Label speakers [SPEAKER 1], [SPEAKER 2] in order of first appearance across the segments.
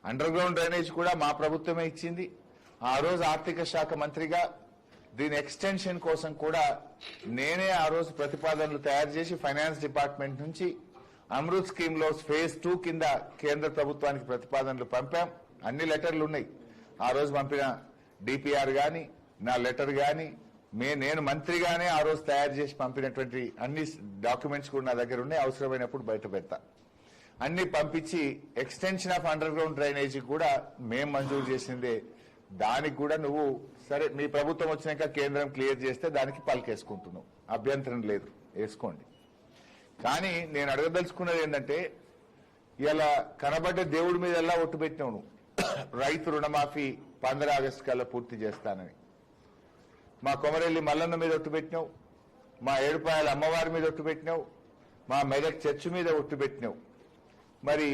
[SPEAKER 1] Under ground drainage కూడా మా ప్రభుత్వమే ఇచ్చింది. ఆ రోజు ఆర్థిక శాఖ మంత్రిగా దీని ఎక్స్టెన్షన్ కోసం కూడా నేనే ఆ రోజు ప్రతిపాదనలు తయారు చేసి ఫైనాన్స్ డిపార్ట్మెంట్ నుంచి అమృత్ స్కీమ్ లో ఫేజ్ 2 కింద కేంద్ర ప్రభుత్వానికి ప్రతిపాదనలు పంపాం. అన్ని లెటర్లు ఉన్నాయి. ఆ రోజు పంపిన డిపిఆర్ గాని నా లెటర్ గాని నేను మంత్రిగానే ఆ రోజు తయారు చేసి పంపినటువంటి అన్ని డాక్యుమెంట్స్ కూడా నా దగ్గర ఉన్నాయి. అవసరమైనప్పుడు బయట పెడతా. అన్ని పంపించి extension of under ground drainage కూడా మేం మంజూరు చేసిందే. దానికి కూడా నువ్వు సరే మీ ప్రభుత్వం వచ్చినాక కేంద్రం క్లియర్ చేస్తే దానికి పలికేసుకుంటున్నావు. అభ్యంతరం లేదు, వేసుకోండి. కానీ నేను అడగదలుచుకున్నది ఏంటంటే ఇలా కనబడ్డ దేవుడి మీద ఎలా ఒట్టు పెట్టినావు నువ్వు. రైతు రుణమాఫీ 15 ఆగస్టు కల్లా పూర్తి చేస్తానని మా కొమరెల్లి మల్లన్న మీద ఒట్టు పెట్టినావు, మా ఏడుపాయల అమ్మవారి మీద ఒట్టు పెట్టినావు, మా మెదక్ చర్చి మీద ఒట్టు పెట్టినావు. మరి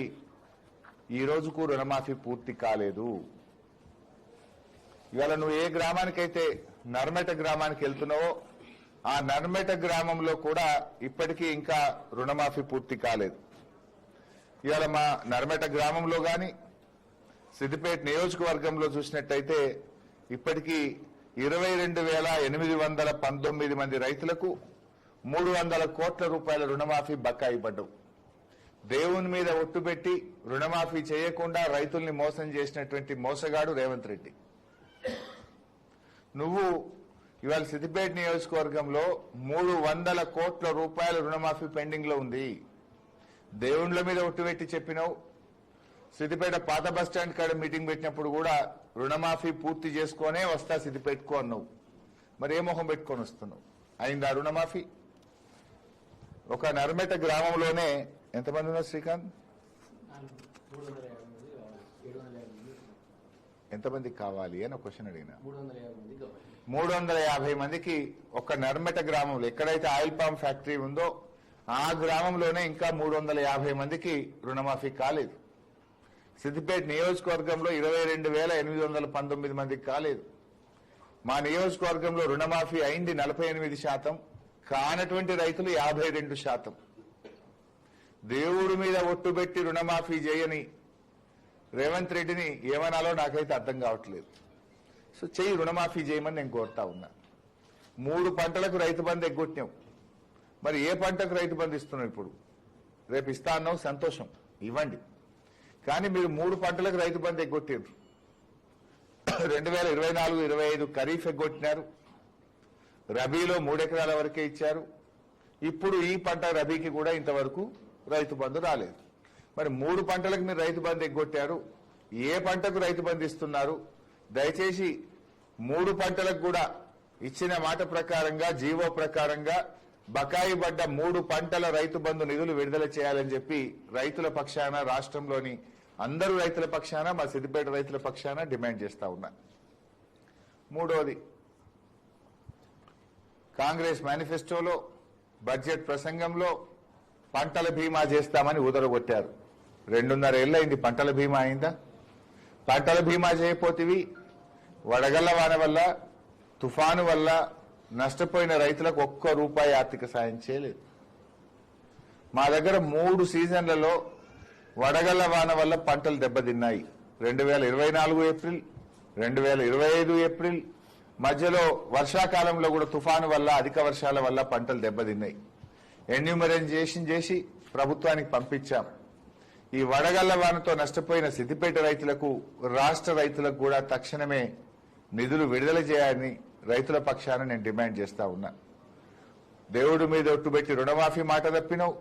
[SPEAKER 1] ఈ రోజుకు రుణమాఫీ పూర్తి కాలేదు. ఇవాళ నువ్వు ఏ గ్రామానికైతే నర్మెట గ్రామానికి వెళ్తున్నావో ఆ నర్మెట గ్రామంలో కూడా ఇప్పటికీ ఇంకా రుణమాఫీ పూర్తి కాలేదు. ఇవాళ మా నర్మెట గ్రామంలో గాని సిద్దిపేట నియోజకవర్గంలో చూసినట్టయితే ఇప్పటికీ 22,819 మంది రైతులకు 300 కోట్ల రూపాయల రుణమాఫీ బకాయి పడ్డవు. దేవుని మీద ఒట్టుబెట్టి రుణమాఫీ చేయకుండా రైతుల్ని మోసం చేసినటువంటి మోసగాడు రేవంత్ రెడ్డి. నువ్వు ఇవాళ సిద్దిపేట నియోజకవర్గంలో 300 కోట్ల రూపాయల రుణమాఫీ పెండింగ్ లో ఉంది. దేవుళ్ల మీద ఒట్టుబెట్టి చెప్పినావు. సిద్దిపేట పాత బస్టాండ్ కాడ మీటింగ్ పెట్టినప్పుడు కూడా రుణమాఫీ పూర్తి చేసుకునే వస్తా సిద్దిపేటకు అన్నావు. మరి ఏ మొహం పెట్టుకొని వస్తున్నావు? అయిందా రుణమాఫీ? ఒక నర్మెట గ్రామంలోనే ఎంతమంది ఉన్నారు శ్రీకాంత్? ఎంతమందికి కావాలి అని ఒక క్వశ్చన్ అడిగినా. 350 మందికి ఒక నర్మెట గ్రామంలో ఎక్కడైతే ఆయిల్ పామ్ ఫ్యాక్టరీ ఉందో ఆ గ్రామంలోనే ఇంకా 350 మందికి రుణమాఫీ కాలేదు. సిద్దిపేట నియోజకవర్గంలో 22,819 మందికి కాలేదు. మా నియోజకవర్గంలో రుణమాఫీ అయింది 48%, కానటువంటి రైతులు 52%. దేవుడి మీద ఒట్టుబెట్టి రుణమాఫీ చేయని రేవంత్ రెడ్డిని ఏమనాలో నాకైతే అర్థం కావట్లేదు. సో చెయ్యి, రుణమాఫీ చేయమని నేను కోరుతా ఉన్నా. 3 పంటలకు రైతు బంధు ఎగ్గొట్టినావు. మరి ఏ పంటకు రైతు బంధు ఇస్తున్నావు? ఇప్పుడు రేపు ఇస్తా అన్నావు, సంతోషం, ఇవ్వండి. కానీ మీరు 3 పంటలకు రైతు బంధు ఎగ్గొట్టారు. 2024-25 ఖరీఫ్ ఎగ్గొట్టినారు. రబీలో 3 ఎకరాల వరకే ఇచ్చారు. ఇప్పుడు ఈ పంట రబీకి కూడా ఇంతవరకు రైతు బంధు రాలేదు. మరి 3 పంటలకు మీరు రైతు బంధు ఎగ్గొట్టారు. ఏ పంటకు రైతు బంధు ఇస్తున్నారు? దయచేసి 3 పంటలకు కూడా ఇచ్చిన మాట ప్రకారంగా జీవో ప్రకారంగా బకాయి పడ్డ 3 పంటల రైతు బంధు నిధులు విడుదల చేయాలని చెప్పి రైతుల పక్షాన, రాష్ట్రంలోని అందరూ రైతుల పక్షాన, మా సిద్దిపేట రైతుల పక్షాన డిమాండ్ చేస్తా ఉన్నా. మూడోది, కాంగ్రెస్ మేనిఫెస్టోలో బడ్జెట్ ప్రసంగంలో పంటల బీమా చేస్తామని ఊదరగొట్టారు. 2.5 ఏళ్లైంది, పంటల బీమా అయిందా? పంటల బీమా చేయపోతివి. వడగళ్ల వాన వల్ల, తుఫాను వల్ల నష్టపోయిన రైతులకు ₹1 ఆర్థిక సాయం చేయలేదు. మా దగ్గర 3 సీజన్లలో వడగళ్ల వాన వల్ల పంటలు దెబ్బతిన్నాయి. 2024 ఏప్రిల్, 2025 ఏప్రిల్, మధ్యలో వర్షాకాలంలో కూడా తుఫాను వల్ల, అధిక వర్షాల వల్ల పంటలు దెబ్బతిన్నాయి. ఎన్యూమరైజేషన్ చేసి ప్రభుత్వానికి పంపించాం. ఈ వడగళ్ల వానతో నష్టపోయిన సిద్దిపేట రైతులకు, రాష్ట్ర రైతులకు కూడా తక్షణమే నిధులు విడుదల చేయాలని రైతుల పక్షాన నేను డిమాండ్ చేస్తా ఉన్నా. దేవుడి మీద ఒట్టుబెట్టి రుణమాఫీ మాట తప్పినావు.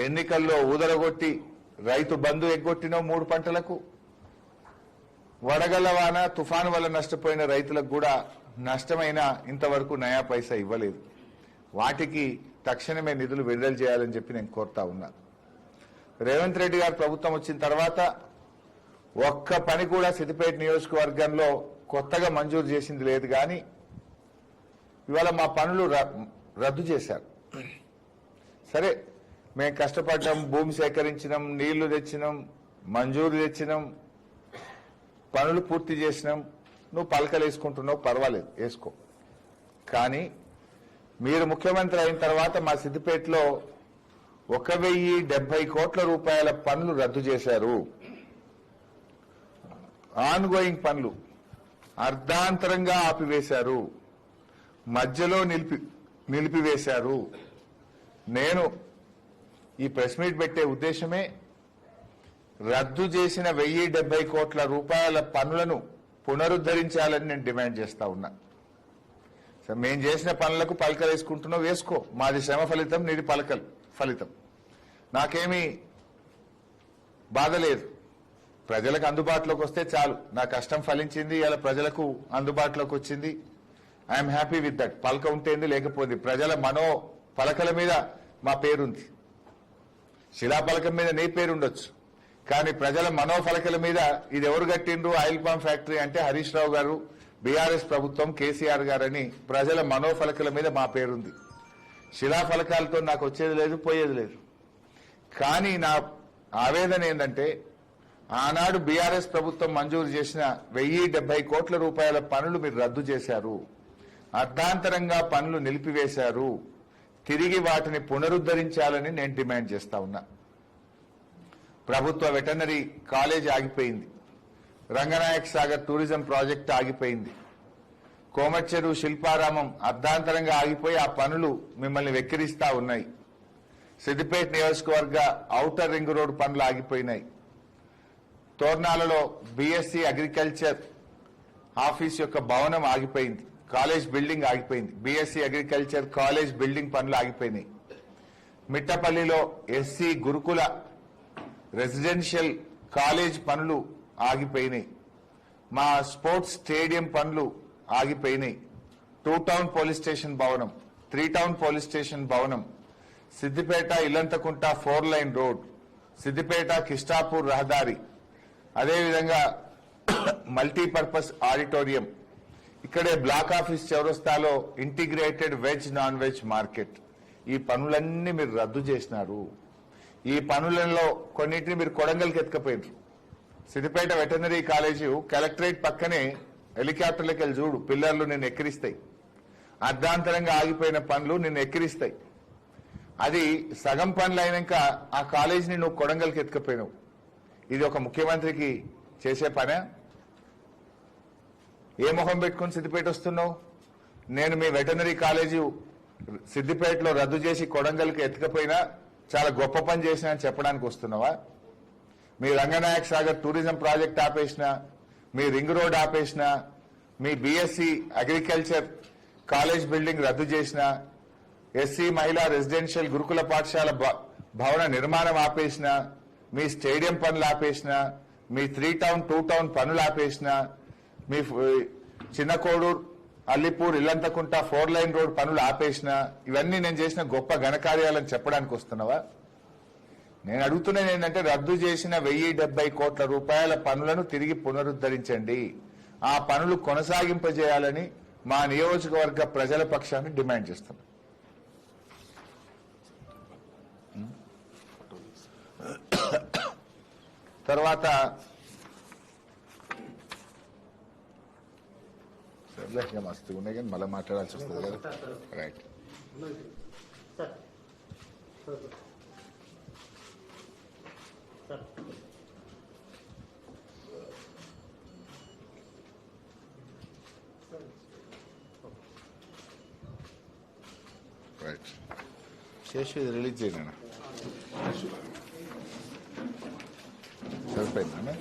[SPEAKER 1] ఎన్నికల్లో ఊదరగొట్టి రైతు బంధు ఎగ్గొట్టినావు 3 పంటలకు. వడగళ్ల వాన, తుఫాను వల్ల నష్టపోయిన రైతులకు కూడా నష్టమైన ఇంతవరకు నయా పైసా ఇవ్వలేదు. వాటికి తక్షణమే నిధులు విడుదల చేయాలని చెప్పి నేను కోరుతా ఉన్నా. రేవంత్ రెడ్డి గారు ప్రభుత్వం వచ్చిన తర్వాత ఒక్క పని కూడా సిద్దిపేట నియోజకవర్గంలో కొత్తగా మంజూరు చేసింది లేదు. కానీ ఇవాళ మా పనులు రద్దు చేశారు. సరే, మేము కష్టపడ్డాం, భూమి సేకరించినాం, నీళ్లు తెచ్చినాం, మంజూరు తెచ్చినాం, పనులు పూర్తి చేసినాం. నువ్వు పలకలు వేసుకుంటున్నావు, పర్వాలేదు, వేసుకో. కానీ మీరు ముఖ్యమంత్రి అయిన తర్వాత మా సిద్దిపేటలో 1,070 కోట్ల రూపాయల పనులు రద్దు చేశారు. ఆన్గోయింగ్ పనులు అర్ధాంతరంగా ఆపివేశారు, మధ్యలో నిలిపివేశారు. నేను ఈ ప్రెస్ మీట్ పెట్టే ఉద్దేశమే రద్దు చేసిన 1070 కోట్ల రూపాయల పనులను పునరుద్ధరించాలని నేను డిమాండ్ చేస్తా ఉన్నా. మేం చేసిన పనులకు పలకలు వేసుకుంటున్నావు, వేసుకో. మాది శ్రమ ఫలితం, నీది పలకలు ఫలితం. నాకేమీ బాధ లేదు. ప్రజలకు అందుబాటులోకి వస్తే చాలు. నా కష్టం ఫలించింది, ఇలా ప్రజలకు అందుబాటులోకి వచ్చింది. I'm happy with that. పలక ఉంటేంది, లేకపోతే ప్రజల మనో పలకల మీద మా పేరుంది. శిలాపలకం మీద నీ పేరు ఉండొచ్చు, కానీ ప్రజల మనోఫలకల మీద ఇది ఎవరు కట్టిండ్రు ఆయిల్ పామ్ ఫ్యాక్టరీ అంటే హరీష్ రావు గారు, బీఆర్ఎస్ ప్రభుత్వం, కేసీఆర్ గారని ప్రజల మనోఫలకల మీద మా పేరుంది. శిలాఫలకాలతో నాకు వచ్చేది లేదు, పోయేది లేదు. కానీ నా ఆవేదన ఏంటంటే ఆనాడు బీఆర్ఎస్ ప్రభుత్వం మంజూరు చేసిన 1070 కోట్ల రూపాయల పనులు మీరు రద్దు చేశారు, అర్ధాంతరంగా పనులు నిలిపివేశారు. తిరిగి వాటిని పునరుద్ధరించాలని నేను డిమాండ్ చేస్తా ఉన్నా. ప్రభుత్వ వెటర్నరీ కాలేజ్ ఆగిపోయింది, రంగనాయక్ సాగర్ టూరిజం ప్రాజెక్టు ఆగిపోయింది, కోమచ్చెరు శిల్పారామం అర్ధాంతరంగా ఆగిపోయి ఆ పనులు మిమ్మల్ని వెక్కిరిస్తా ఉన్నాయి. సిద్దిపేట నియోజకవర్గ ఔటర్ రింగ్ రోడ్ పనులు ఆగిపోయినాయి. తోర్నాలలో బీఎస్సీ అగ్రికల్చర్ ఆఫీస్ యొక్క భవనం ఆగిపోయింది, కాలేజ్ బిల్డింగ్ ఆగిపోయింది. బీఎస్సీ అగ్రికల్చర్ కాలేజ్ బిల్డింగ్ పనులు ఆగిపోయినాయి. మిట్టపల్లిలో ఎస్సీ గురుకుల రెసిడెన్షియల్ కాలేజ్ పనులు ఆగిపోయినాయి. మా స్పోర్ట్స్ స్టేడియం పనులు ఆగిపోయినాయి. 2 టౌన్ పోలీస్ స్టేషన్ భవనం, 3 టౌన్ పోలీస్ స్టేషన్ భవనం, సిద్దిపేట ఇల్లంతకుంట 4 లైన్ రోడ్, సిద్దిపేట కిష్టాపూర్ రహదారి, అదేవిధంగా మల్టీపర్పస్ ఆడిటోరియం, ఇక్కడే బ్లాక్ ఆఫీస్ చౌరస్తాలో integrated veg non veg market. ఈ పనులన్నీ మీరు రద్దు చేసినారు. ఈ పనులలో కొన్నింటిని మీరు కొడంగల్కి ఎత్తుకపోయినారు. సిద్దిపేట వెటర్నరీ కాలేజీ కలెక్టరేట్ పక్కనే హెలికాప్టర్లకు వెళ్ళి చూడు, పిల్లర్లు నిన్ను ఎక్కిరిస్తాయి. అర్ధాంతరంగా ఆగిపోయిన పనులు నిన్ను ఎక్కిరిస్తాయి. అది సగం పనులు అయినాక ఆ కాలేజీని నువ్వు కొడంగల్కి ఎత్తుకపోయినావు. ఇది ఒక ముఖ్యమంత్రికి చేసే పనే? ఏ మొహం పెట్టుకుని సిద్దిపేట వస్తున్నావు? నేను మీ వెటర్నరీ కాలేజీ సిద్దిపేటలో రద్దు చేసి కొడంగల్కి ఎత్తుకపోయినా చాలా గొప్ప పని చేసినా అని చెప్పడానికి వస్తున్నావా? మీ రంగనాయక్ సాగర్ టూరిజం ప్రాజెక్ట్ ఆపేసిన, మీ రింగ్ రోడ్ ఆపేసిన, మీ బీఎస్సీ అగ్రికల్చర్ కాలేజ్ బిల్డింగ్ రద్దు చేసిన, ఎస్సీ మహిళా రెసిడెన్షియల్ గురుకుల పాఠశాల భవన నిర్మాణం ఆపేసిన, మీ స్టేడియం పనులు ఆపేసిన, మీ 3 టౌన్ 2 టౌన్ పనులు ఆపేసిన, మీ చిన్న కోడూరు అల్లిపూర్ ఇల్లంతకుంట 4 లైన్ రోడ్ పనులు ఆపేసిన, ఇవన్నీ నేను చేసిన గొప్ప ఘనకార్యాలని చెప్పడానికి వస్తున్నావా? నేను అడుగుతున్నది ఏంటంటే రద్దు చేసిన 1070 కోట్ల రూపాయల పనులను తిరిగి పునరుద్ధరించండి. ఆ పనులు కొనసాగింపజేయాలని మా నియోజకవర్గ ప్రజల పక్షాన్ని డిమాండ్ చేస్తున్నాం. తర్వాత సర్లే మస్తు ఉన్నాయి కానీ మళ్ళీ మాట్లాడాల్సి వస్తుంది కదా. రైట్. రైట్. శేషు ఇది రిలీజ్ చేయనా? సరిపోయిందా?